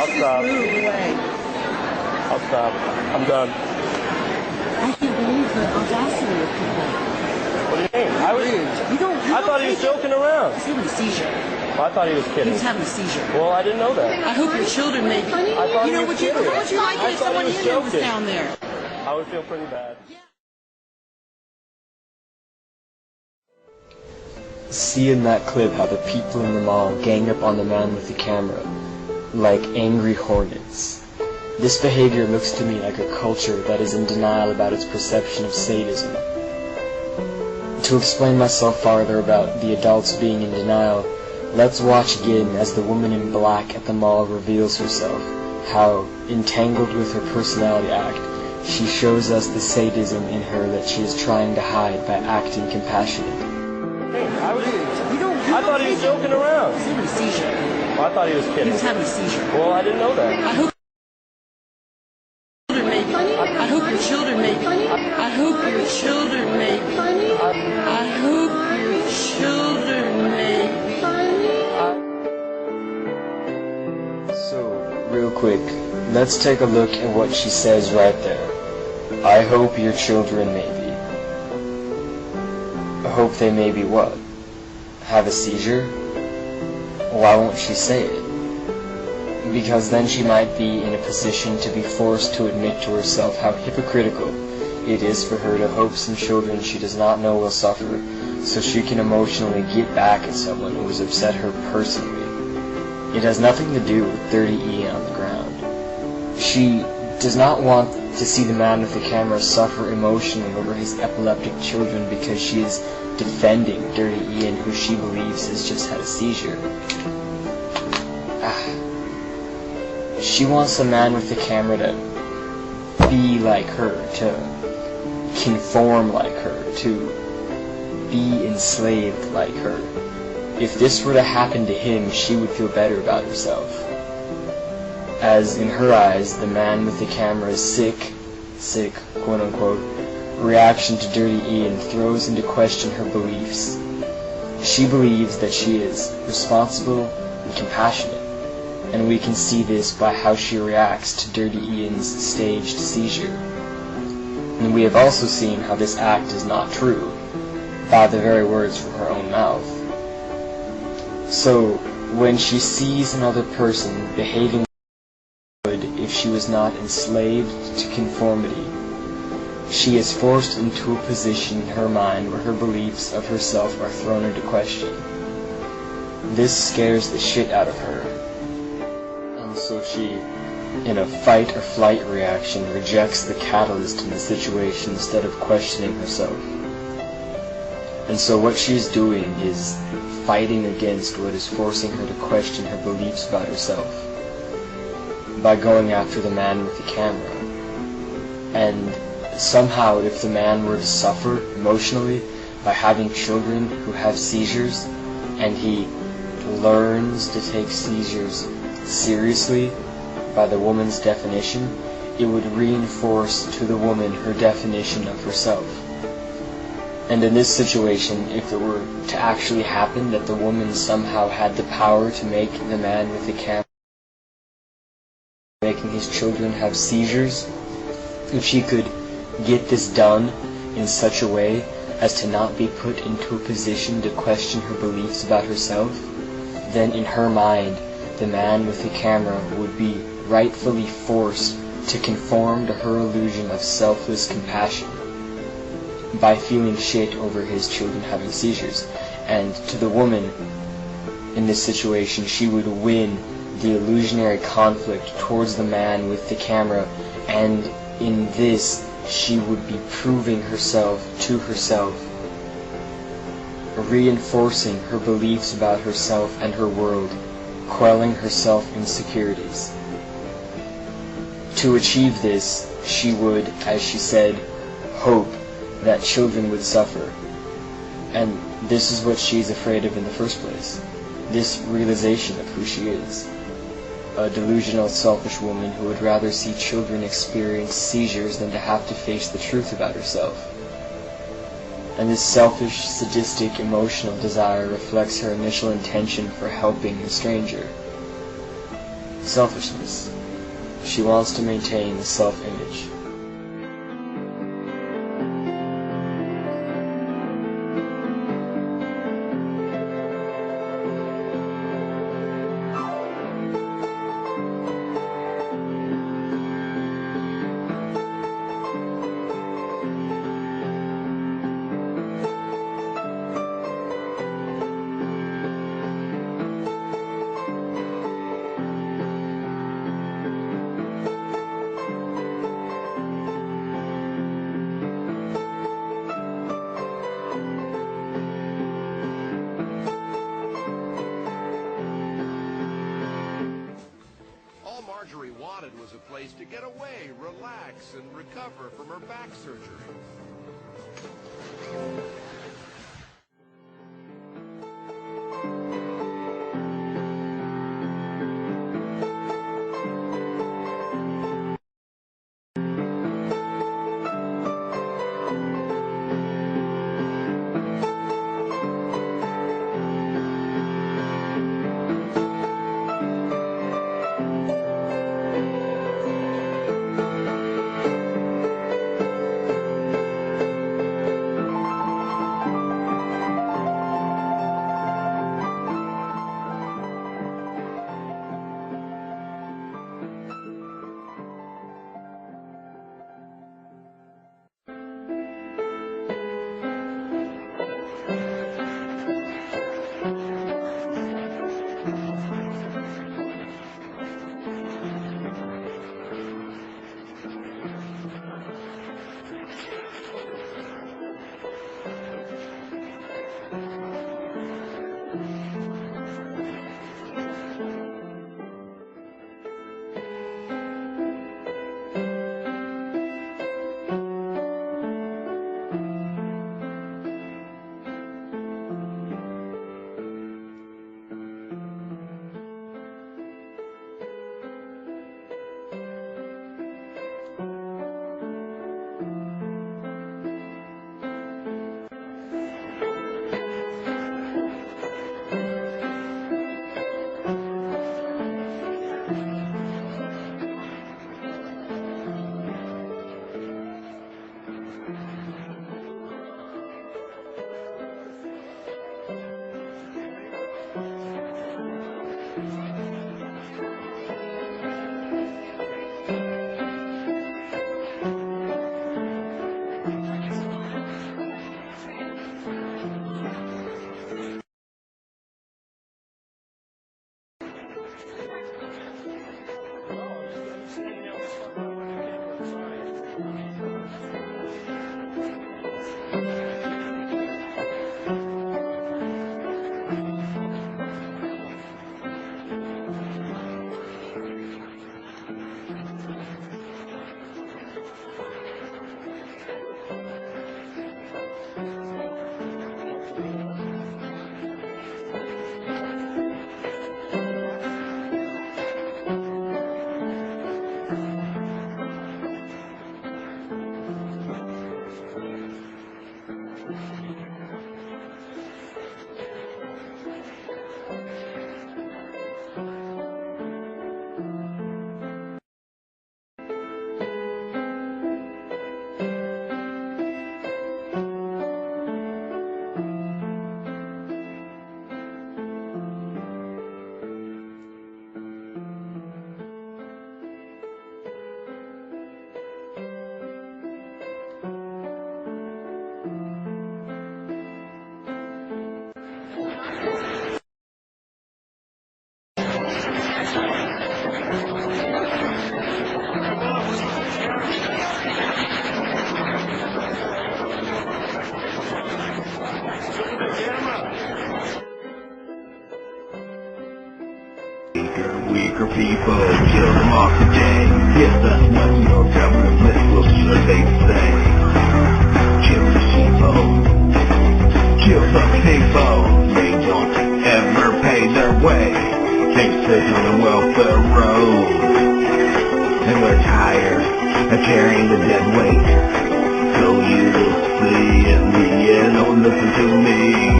I'll stop. Move away. I'll stop. I'm done. I can't believe the audacity of people. What do you mean? I thought he was joking around. He's having a seizure. Well, I thought he was kidding. He's having a seizure. Well, I didn't know that. I hope your children may be. I thought You know, he was kidding. what would you like if someone in there was down there? I would feel pretty bad. See in that clip how the people in the mall gang up on the man with the camera like angry hornets. This behavior looks to me like a culture that is in denial about its perception of sadism. To explain myself farther about the adults being in denial, let's watch again as the woman in black at the mall reveals herself, how, entangled with her personality act, she shows us the sadism in her that she is trying to hide by acting compassionate. I thought he was joking around. He's having a seizure. Well, I thought he was kidding. He was having a seizure. Well, I didn't know that. I hope your children may be. I hope your children may be. I hope your children may be. So, real quick, let's take a look at what she says right there. I hope your children may be. I hope they may be what? Have a seizure? Why won't she say it? Because then she might be in a position to be forced to admit to herself how hypocritical it is for her to hope some children she does not know will suffer, so she can emotionally get back at someone who has upset her personally. It has nothing to do with Dirty Ian on the ground. She does not want to see the man with the camera suffer emotionally over his epileptic children because she is defending Dirty Ian, who she believes has just had a seizure. She wants the man with the camera to be like her, to conform like her, to be enslaved like her. If this were to happen to him, she would feel better about herself. As in her eyes, the man with the camera's sick, quote-unquote, reaction to Dirty Ian throws into question her beliefs. She believes that she is responsible and compassionate, and we can see this by how she reacts to Dirty Ian's staged seizure. And we have also seen how this act is not true, by the very words from her own mouth. So, when she sees another person behaving if she was not enslaved to conformity, she is forced into a position in her mind where her beliefs of herself are thrown into question. This scares the shit out of her, and so she, in a fight or flight reaction, rejects the catalyst in the situation instead of questioning herself. And so what she is doing is fighting against what is forcing her to question her beliefs about herself, by going after the man with the camera. And somehow, if the man were to suffer emotionally by having children who have seizures, and he learns to take seizures seriously by the woman's definition, it would reinforce to the woman her definition of herself. And in this situation, if it were to actually happen that the woman somehow had the power to make the man with the camera making his children have seizures, if she could get this done in such a way as to not be put into a position to question her beliefs about herself, then in her mind, the man with the camera would be rightfully forced to conform to her illusion of selfless compassion by feeling shit over his children having seizures. And to the woman in this situation, she would win the illusionary conflict towards the man with the camera, and in this she would be proving herself to herself, reinforcing her beliefs about herself and her world, quelling her self-insecurities. To achieve this, she would, as she said, hope that children would suffer. And this is what she's afraid of in the first place, this realization of who she is. A delusional, selfish woman who would rather see children experience seizures than to have to face the truth about herself. And this selfish, sadistic, emotional desire reflects her initial intention for helping the stranger. Selfishness. She wants to maintain a self-image. Marjorie wanted was a place to get away, relax, and recover from her back surgery. Weaker people, kill them off today. Yes, that's what your government will surely say. Kill the people, kill the people. They don't ever pay their way. They sit on the welfare road, and we're tired of carrying the dead weight. So you will see in the end, don't listen to me.